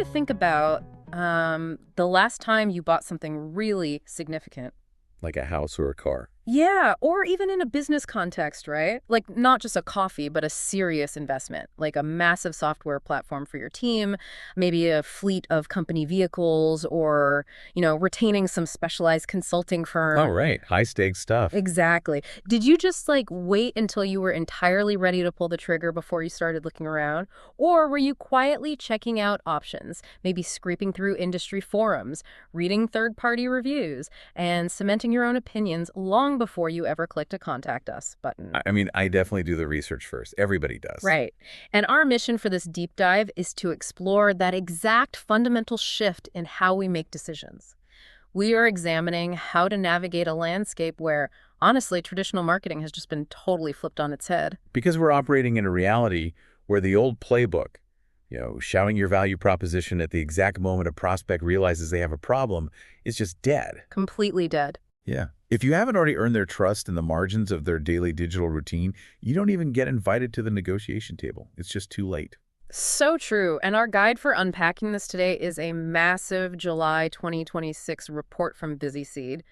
to think about the last time you bought something really significant. Like a house or a car. Yeah, or even in a business context, right? Like not just a coffee, but a serious investment, like a massive software platform for your team, maybe a fleet of company vehicles, or, retaining some specialized consulting Oh, firm. right. High stakes stuff. Exactly. Did you just wait until you were entirely ready to pull the trigger before you started looking around? Or were you quietly checking out options, maybe scraping through industry forums, reading third-party reviews, and cementing your own opinions long before you ever clicked a contact us button? I mean, I definitely do the research first. Everybody does. Right. And our mission for this deep dive is to explore that exact fundamental shift in how we make decisions. We are examining how to navigate a landscape where, honestly, traditional marketing has just been totally flipped on its head. Because we're operating in a reality where the old playbook, shouting your value proposition at the exact moment a prospect realizes they have a problem, is just dead. Completely dead. Yeah. If you haven't already earned their trust in the margins of their daily digital routine, you don't even get invited to the negotiation table. It's just too late. So true. And our guide for unpacking this today is a massive July 2026 report from BusySeed.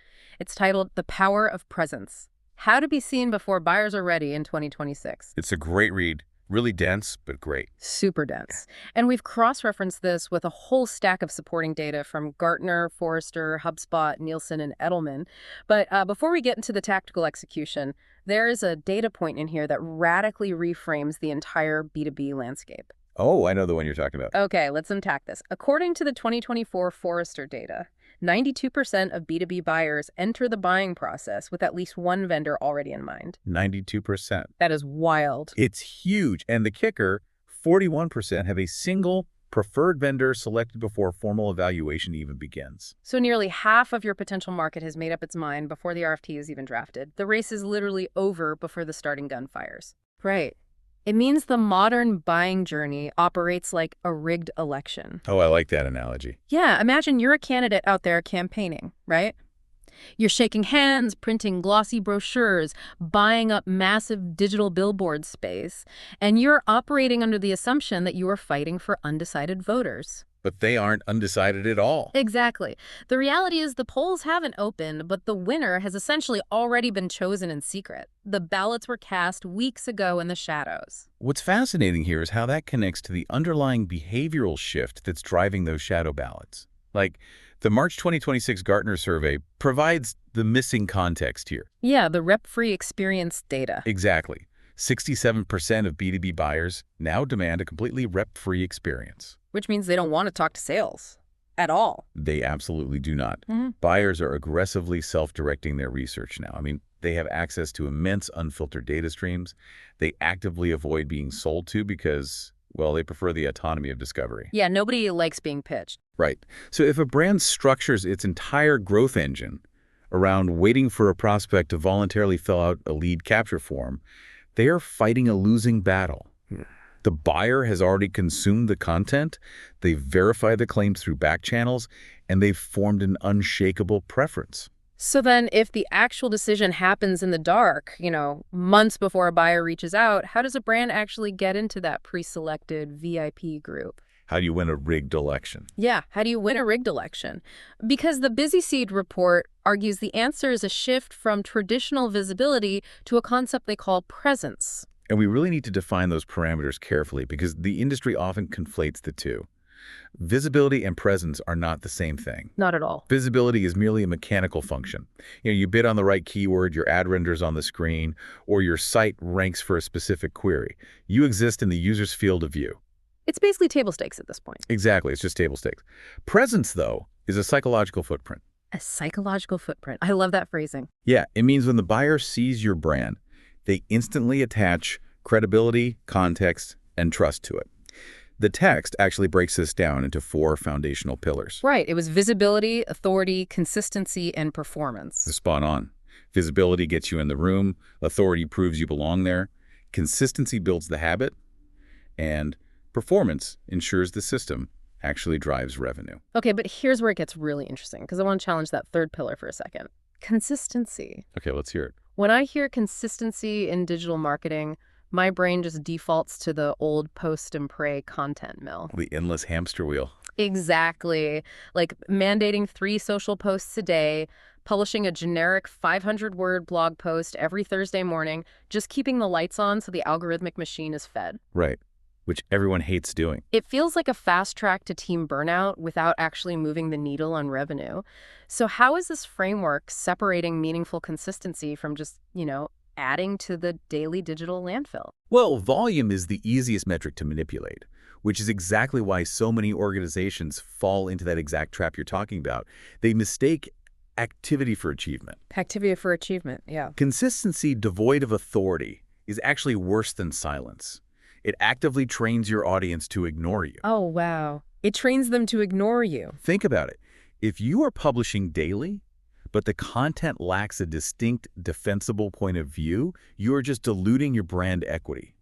It's titled The Power of Presence: How to Be Seen Before Buyers Are Ready in 2026. It's a great read. Really dense, but great. Super dense. And we've cross-referenced this with a whole stack of supporting data from Gartner, Forrester, HubSpot, Nielsen, and Edelman. But before we get into the tactical execution, there is a data point in here that radically reframes the entire B2B landscape. Oh, I know the one you're talking about. Okay, let's unpack this. According to the 2024 Forrester data, 92% of B2B buyers enter the buying process with at least one vendor already in mind. 92%. That is wild. It's huge. And the kicker, 41% have a single preferred vendor selected before formal evaluation even begins. So nearly half of your potential market has made up its mind before the RFP is even drafted. The race is literally over before the starting gun fires. Right. It means the modern buying journey operates like a rigged election. Oh, I like that analogy. Yeah, imagine you're a candidate out there campaigning, right? You're shaking hands, printing glossy brochures, buying up massive digital billboard space, and you're operating under the assumption that you are fighting for undecided voters. But they aren't undecided at all. Exactly. The reality is the polls haven't opened, but the winner has essentially already been chosen in secret. The ballots were cast weeks ago in the shadows. What's fascinating here is how that connects to the underlying behavioral shift that's driving those shadow ballots. Like, the March 2026 Gartner survey provides the missing context here. Yeah, the rep-free experience data. Exactly. 67% of B2B buyers now demand a completely rep-free experience. Which means they don't want to talk to sales at all. They absolutely do not. Buyers are aggressively self-directing their research now. I mean, they have access to immense unfiltered data streams. They actively avoid being sold to because, well, they prefer the autonomy of discovery. Yeah, nobody likes being pitched. Right. So if a brand structures its entire growth engine around waiting for a prospect to voluntarily fill out a lead capture form, they are fighting a losing battle. The buyer has already consumed the content, they've verified the claims through back channels, and they've formed an unshakable preference. So then if the actual decision happens in the dark, months before a buyer reaches out, how does a brand actually get into that pre-selected VIP group? How do you win a rigged election? Yeah, how do you win a rigged election? Because the BusySeed report argues the answer is a shift from traditional visibility to a concept they call presence. And we really need to define those parameters carefully because the industry often conflates the two. Visibility and presence are not the same thing. Not at all. Visibility is merely a mechanical function. You bid on the right keyword, your ad renders on the screen, or your site ranks for a specific query. You exist in the user's field of view. It's basically table stakes at this point. Exactly. It's just table stakes. Presence, though, is a psychological footprint. A psychological footprint. I love that phrasing. Yeah, it means when the buyer sees your brand, they instantly attach credibility, context, and trust to it. The text actually breaks this down into 4 foundational pillars. Right. It was visibility, authority, consistency, and performance. Spot on. Visibility gets you in the room. Authority proves you belong there. Consistency builds the habit. And performance ensures the system actually drives revenue. Okay, but here's where it gets really interesting, because I want to challenge that third pillar for a second. Consistency. Okay, let's hear it. When I hear consistency in digital marketing, My brain just defaults to the old post and pray content mill. The endless hamster wheel. Exactly. Like mandating 3 social posts a day, publishing a generic 500-word blog post every Thursday morning, just keeping the lights on so the algorithmic machine is fed. Right. Which everyone hates doing. It feels like a fast track to team burnout without actually moving the needle on revenue. So how is this framework separating meaningful consistency from just, adding to the daily digital landfill? Well, volume is the easiest metric to manipulate, which is exactly why so many organizations fall into that exact trap you're talking about. They mistake activity for achievement. Activity for achievement, yeah. Consistency devoid of authority is actually worse than silence. It actively trains your audience to ignore you. Oh, wow. It trains them to ignore you. Think about it. If you are publishing daily, but the content lacks a distinct, defensible point of view, you are just diluting your brand equity.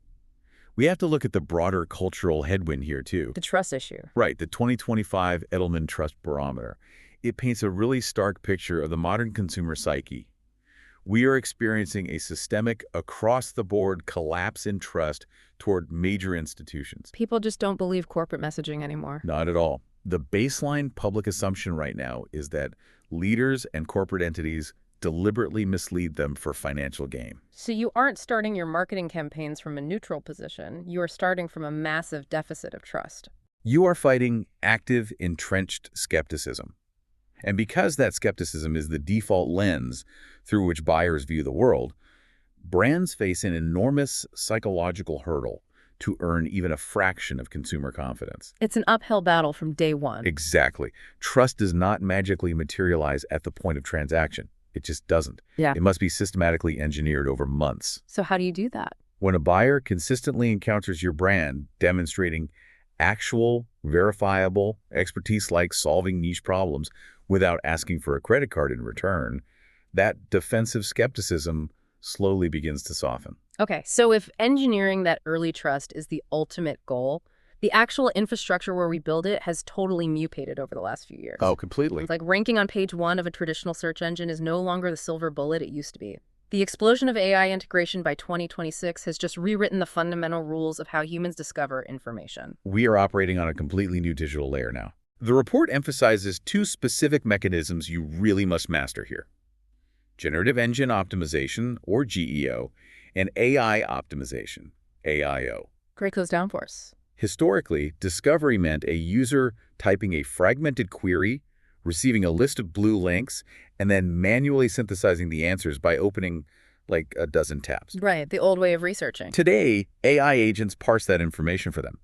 We have to look at the broader cultural headwind here, too. The trust issue. Right, the 2025 Edelman Trust Barometer. It paints a really stark picture of the modern consumer psyche. We are experiencing a systemic, across-the-board collapse in trust toward major institutions. People just don't believe corporate messaging anymore. Not at all. The baseline public assumption right now is that leaders and corporate entities deliberately mislead them for financial gain. So you aren't starting your marketing campaigns from a neutral position. You are starting from a massive deficit of trust. You are fighting active, entrenched skepticism. And because that skepticism is the default lens through which buyers view the world, brands face an enormous psychological hurdle to earn even a fraction of consumer confidence. It's an uphill battle from day one. Exactly. Trust does not magically materialize at the point of transaction. It just doesn't. Yeah. It must be systematically engineered over months. So how do you do that? When a buyer consistently encounters your brand demonstrating actual, verifiable expertise like solving niche problems without asking for a credit card in return, that defensive skepticism slowly begins to soften. Okay, so if engineering that early trust is the ultimate goal, the actual infrastructure where we build it has totally mutated over the last few years. Oh, completely. Like ranking on page 1 of a traditional search engine is no longer the silver bullet it used to be. The explosion of AI integration by 2026 has just rewritten the fundamental rules of how humans discover information. We are operating on a completely new digital layer now. The report emphasizes 2 specific mechanisms you really must master here: Generative Engine Optimization, or GEO, and AI Optimization, AIO. Break those down for us. Historically, discovery meant a user typing a fragmented query, receiving a list of blue links, and then manually synthesizing the answers by opening like a dozen tabs. Right, the old way of researching. Today, AI agents parse that information for them.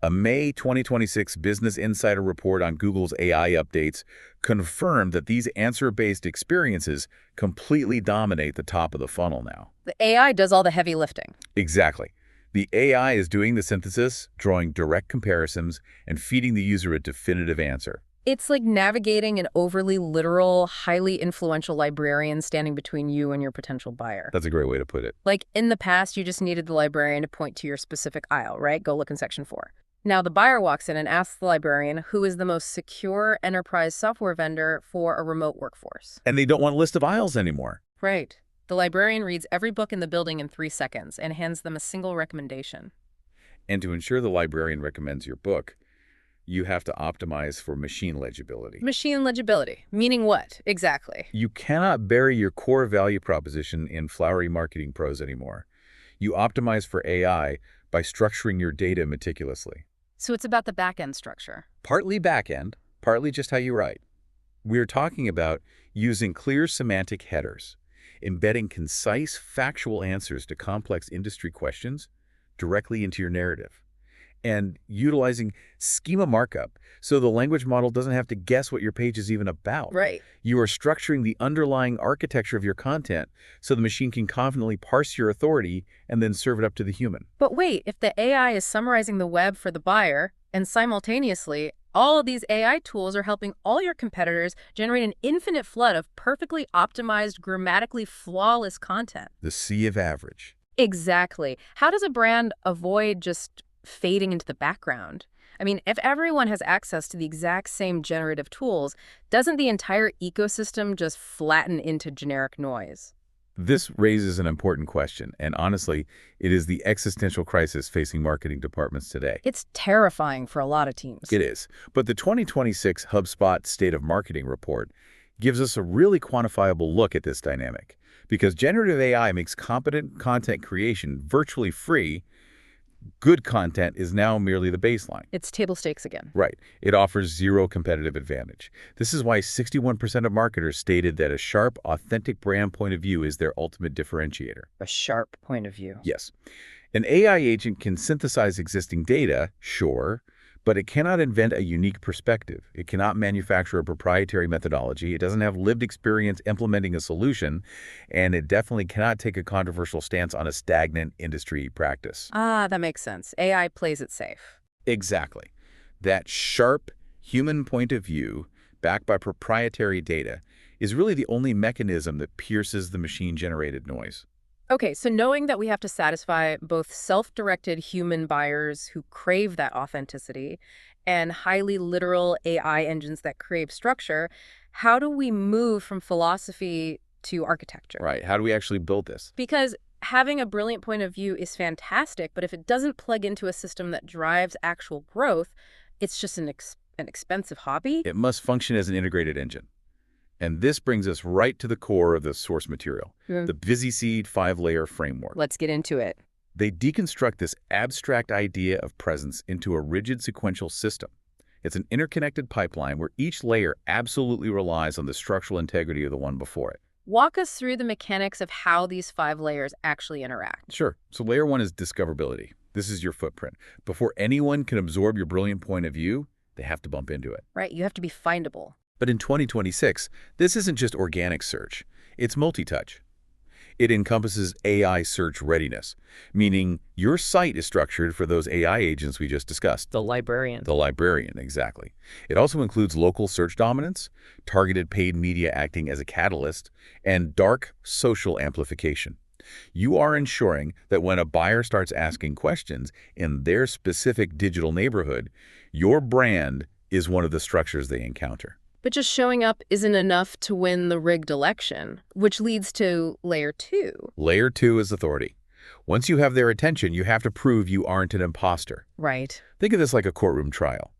A May 2026 Business Insider report on Google's AI updates confirmed that these answer-based experiences completely dominate the top of the funnel now. The AI does all the heavy lifting. Exactly. The AI is doing the synthesis, drawing direct comparisons, and feeding the user a definitive answer. It's like navigating an overly literal, highly influential librarian standing between you and your potential buyer. That's a great way to put it. Like in the past, you just needed the librarian to point to your specific aisle, right? Go look in section 4. Now the buyer walks in and asks the librarian who is the most secure enterprise software vendor for a remote workforce. And they don't want a list of aisles anymore. Right. The librarian reads every book in the building in 3 seconds and hands them a single recommendation. And to ensure the librarian recommends your book, you have to optimize for machine legibility. Machine legibility, meaning what exactly? You cannot bury your core value proposition in flowery marketing prose anymore. You optimize for AI by structuring your data meticulously. So it's about the back-end structure. Partly back-end, partly just how you write. We're talking about using clear semantic headers, embedding concise, factual answers to complex industry questions directly into your narrative, and utilizing schema markup so the language model doesn't have to guess what your page is even about. Right. You are structuring the underlying architecture of your content so the machine can confidently parse your authority and then serve it up to the human. But wait, if the AI is summarizing the web for the buyer, and simultaneously, all of these AI tools are helping all your competitors generate an infinite flood of perfectly optimized, grammatically flawless content. The sea of average. Exactly. How does a brand avoid just fading into the background? I mean, if everyone has access to the exact same generative tools, doesn't the entire ecosystem just flatten into generic noise? This raises an important question, and honestly, it is the existential crisis facing marketing departments today. It's terrifying for a lot of teams. It is. But the 2026 HubSpot State of Marketing report gives us a really quantifiable look at this dynamic. Because generative AI makes competent content creation virtually free, good content is now merely the baseline. It's table stakes again. Right. It offers zero competitive advantage. This is why 61% of marketers stated that a sharp, authentic brand point of view is their ultimate differentiator. A sharp point of view. Yes. An AI agent can synthesize existing data, sure, but it cannot invent a unique perspective. It cannot manufacture a proprietary methodology. It doesn't have lived experience implementing a solution, and it definitely cannot take a controversial stance on a stagnant industry practice. Ah, that makes sense. AI plays it safe. Exactly. That sharp human point of view, backed by proprietary data, is really the only mechanism that pierces the machine-generated noise. Okay, so knowing that we have to satisfy both self-directed human buyers who crave that authenticity and highly literal AI engines that crave structure, how do we move from philosophy to architecture? Right. How do we actually build this? Because having a brilliant point of view is fantastic, but if it doesn't plug into a system that drives actual growth, it's just an expensive hobby. It must function as an integrated engine. And this brings us right to the core of the source material, the BusySeed 5-layer framework. Let's get into it. They deconstruct this abstract idea of presence into a rigid sequential system. It's an interconnected pipeline where each layer absolutely relies on the structural integrity of the one before it. Walk us through the mechanics of how these 5 layers actually interact. Sure. So layer 1 is discoverability. This is your footprint. Before anyone can absorb your brilliant point of view, they have to bump into it. Right, you have to be findable. But in 2026, this isn't just organic search. It's multi-touch. It encompasses AI search readiness, meaning your site is structured for those AI agents we just discussed. The librarian. The librarian, exactly. It also includes local search dominance, targeted paid media acting as a catalyst, and dark social amplification. You are ensuring that when a buyer starts asking questions in their specific digital neighborhood, your brand is one of the structures they encounter. But just showing up isn't enough to win the rigged election, which leads to layer 2. Layer 2 is authority. Once you have their attention, you have to prove you aren't an imposter. Right. Think of this like a courtroom trial.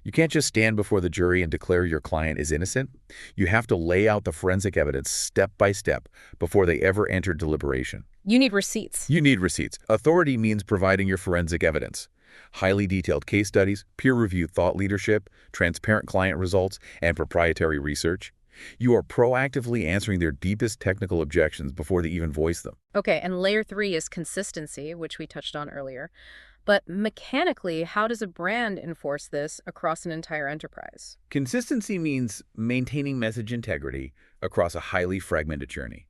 You can't just stand before the jury and declare your client is innocent. You have to lay out the forensic evidence step by step before they ever enter deliberation. You need receipts. You need receipts. Authority means providing your forensic evidence. Highly detailed case studies, peer-reviewed thought leadership, transparent client results, and proprietary research. You are proactively answering their deepest technical objections before they even voice them. Okay, and layer 3 is consistency, which we touched on earlier. But mechanically, how does a brand enforce this across an entire enterprise? Consistency means maintaining message integrity across a highly fragmented journey.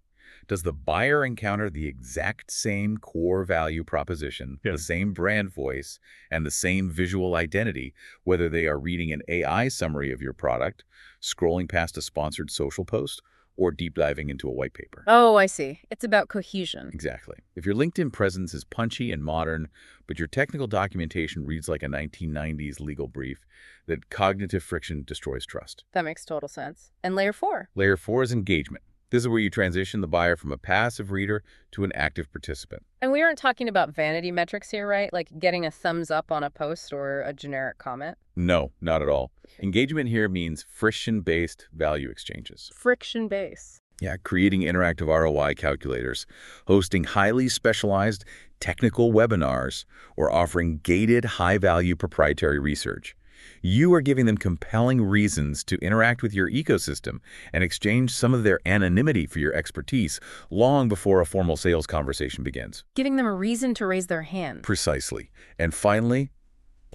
Does the buyer encounter the exact same core value proposition, the same brand voice, and the same visual identity, whether they are reading an AI summary of your product, scrolling past a sponsored social post, or deep diving into a white paper? Oh, I see. It's about cohesion. Exactly. If your LinkedIn presence is punchy and modern, but your technical documentation reads like a 1990s legal brief, that cognitive friction destroys trust. That makes total sense. And layer 4? Layer 4 is engagement. This is where you transition the buyer from a passive reader to an active participant. And we aren't talking about vanity metrics here, right? Like getting a thumbs up on a post or a generic comment? No, not at all. Engagement here means friction-based value exchanges. Friction-based. Yeah, creating interactive ROI calculators, hosting highly specialized technical webinars, or offering gated high-value proprietary research. You are giving them compelling reasons to interact with your ecosystem and exchange some of their anonymity for your expertise long before a formal sales conversation begins. Giving them a reason to raise their hand. Precisely. And finally,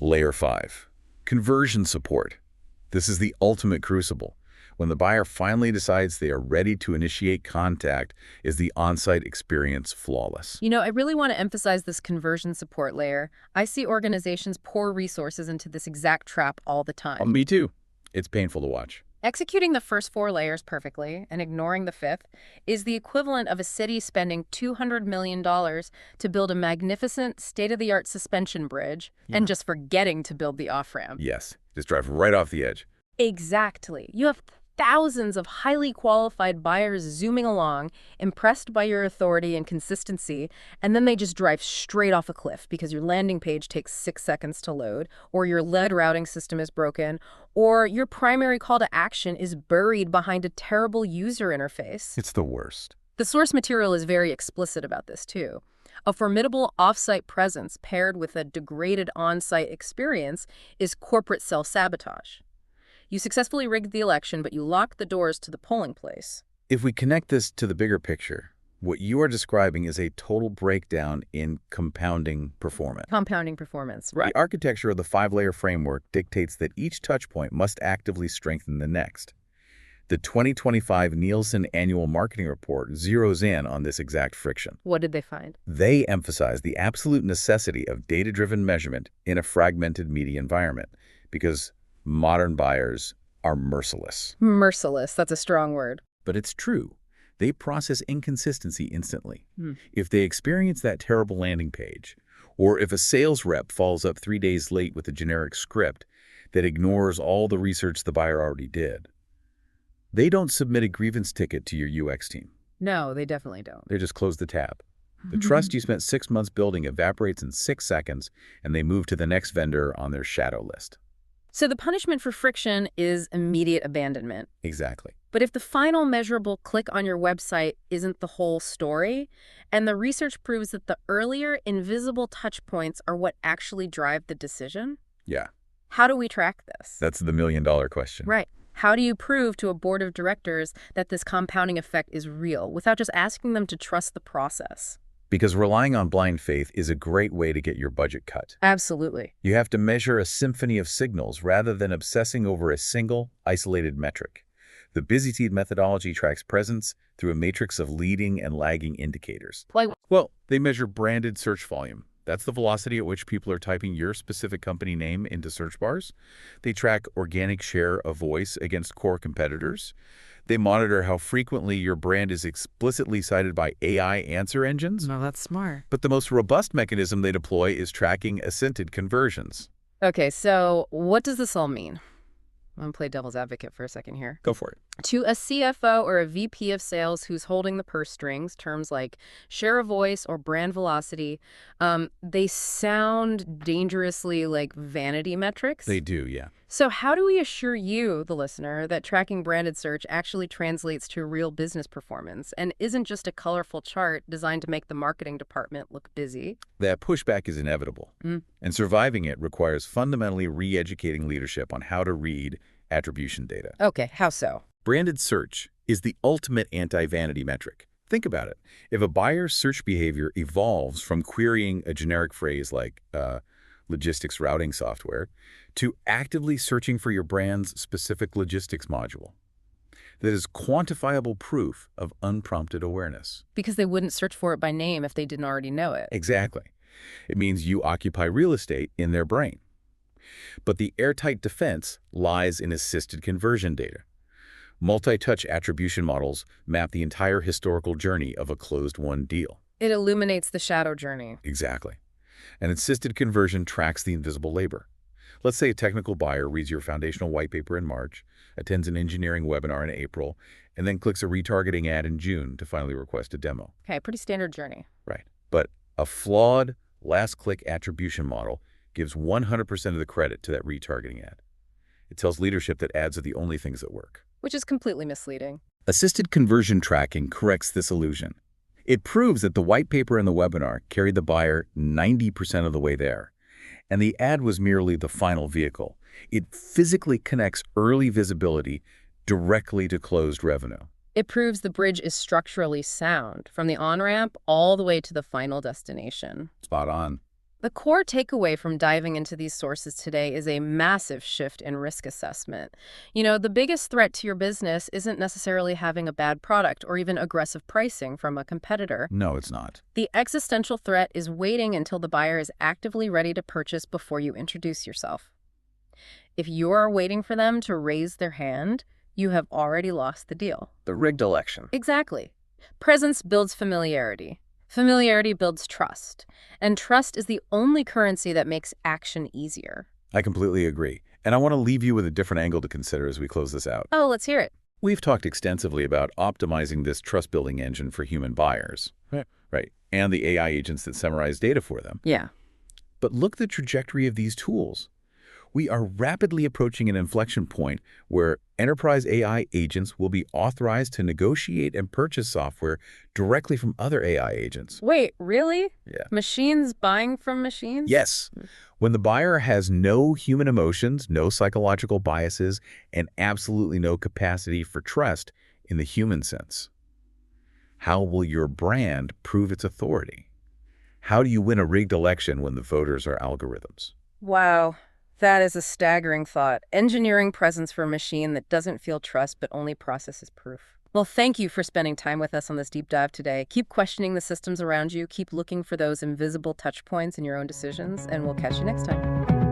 layer 5, conversion support. This is the ultimate crucible. When the buyer finally decides they are ready to initiate contact, is the on-site experience flawless? You know, I really want to emphasize this conversion support layer. I see organizations pour resources into this exact trap all the time. Me too. It's painful to watch. Executing the first 4 layers perfectly and ignoring the 5th is the equivalent of a city spending $200 million to build a magnificent state-of-the-art suspension bridge and just forgetting to build the off-ramp. Yes, just drive right off the edge. Exactly. You have thousands of highly qualified buyers zooming along, impressed by your authority and consistency, and then they just drive straight off a cliff because your landing page takes 6 seconds to load, or your lead routing system is broken, or your primary call to action is buried behind a terrible user interface. It's the worst. The source material is very explicit about this, too. A formidable off-site presence paired with a degraded on-site experience is corporate self-sabotage. You successfully rigged the election, but you locked the doors to the polling place. If we connect this to the bigger picture, what you are describing is a total breakdown in compounding performance. Compounding performance, right. The architecture of the 5-layer framework dictates that each touchpoint must actively strengthen the next. The 2025 Nielsen Annual Marketing Report zeroes in on this exact friction. What did they find? They emphasize the absolute necessity of data-driven measurement in a fragmented media environment because modern buyers are merciless. Merciless, that's a strong word. But it's true. They process inconsistency instantly. If they experience that terrible landing page, or if a sales rep follows up 3 days late with a generic script that ignores all the research the buyer already did, they don't submit a grievance ticket to your UX team. No, they definitely don't. They just close the tab. The trust you spent 6 months building evaporates in 6 seconds, and they move to the next vendor on their shadow list. So the punishment for friction is immediate abandonment. Exactly. But if the final measurable click on your website isn't the whole story, and the research proves that the earlier invisible touch points are what actually drive the decision, Yeah. how do we track this? That's the $1 million question. Right. How do you prove to a board of directors that this compounding effect is real without just asking them to trust the process? Because relying on blind faith is a great way to get your budget cut. Absolutely. You have to measure a symphony of signals rather than obsessing over a single, isolated metric. The BusySeed methodology tracks presence through a matrix of leading and lagging indicators. Well, they measure branded search volume. That's the velocity at which people are typing your specific company name into search bars. They track organic share of voice against core competitors. They monitor how frequently your brand is explicitly cited by AI answer engines. No, that's smart. But the most robust mechanism they deploy is tracking assented conversions. Okay, so what does this all mean? I'm going to play devil's advocate for a second here. Go for it. To a CFO or a VP of sales who's holding the purse strings, terms like share of voice or brand velocity, they sound dangerously like vanity metrics. They do, yeah. So how do we assure you, the listener, that tracking branded search actually translates to real business performance and isn't just a colorful chart designed to make the marketing department look busy? That pushback is inevitable, and surviving it requires fundamentally re-educating leadership on how to read attribution data. Okay, how so? Branded search is the ultimate anti-vanity metric. Think about it. If a buyer's search behavior evolves from querying a generic phrase like logistics routing software to actively searching for your brand's specific logistics module, that is quantifiable proof of unprompted awareness. Because they wouldn't search for it by name if they didn't already know it. Exactly. It means you occupy real estate in their brain. But the airtight defense lies in assisted conversion data. Multi-touch attribution models map the entire historical journey of a closed-won deal. It illuminates the shadow journey. Exactly. An assisted conversion tracks the invisible labor. Let's say a technical buyer reads your foundational white paper in March, attends an engineering webinar in April, and then clicks a retargeting ad in June to finally request a demo. Okay, pretty standard journey. Right. But a flawed last-click attribution model gives 100% of the credit to that retargeting ad. It tells leadership that ads are the only things that work. Which is completely misleading. Assisted conversion tracking corrects this illusion. It proves that the white paper and the webinar carried the buyer 90% of the way there, and the ad was merely the final vehicle. It physically connects early visibility directly to closed revenue. It proves the bridge is structurally sound, from the on-ramp all the way to the final destination. Spot on. The core takeaway from diving into these sources today is a massive shift in risk assessment. You know, the biggest threat to your business isn't necessarily having a bad product or even aggressive pricing from a competitor. No, it's not. The existential threat is waiting until the buyer is actively ready to purchase before you introduce yourself. If you are waiting for them to raise their hand, you have already lost the deal. The rigged election. Exactly. Presence builds familiarity. Familiarity builds trust, and trust is the only currency that makes action easier. I completely agree. And I want to leave you with a different angle to consider as we close this out. Oh, let's hear it. We've talked extensively about optimizing this trust-building engine for human buyers. Right. And the AI agents that summarize data for them. Yeah. But look at the trajectory of these tools. We are rapidly approaching an inflection point where enterprise AI agents will be authorized to negotiate and purchase software directly from other AI agents. Wait, really? Yeah. Machines buying from machines? Yes. When the buyer has no human emotions, no psychological biases, and absolutely no capacity for trust in the human sense. How will your brand prove its authority? How do you win a rigged election when the voters are algorithms? Wow. That is a staggering thought. Engineering presence for a machine that doesn't feel trust but only processes proof. Well, thank you for spending time with us on this deep dive today. Keep questioning the systems around you, keep looking for those invisible touch points in your own decisions, and we'll catch you next time.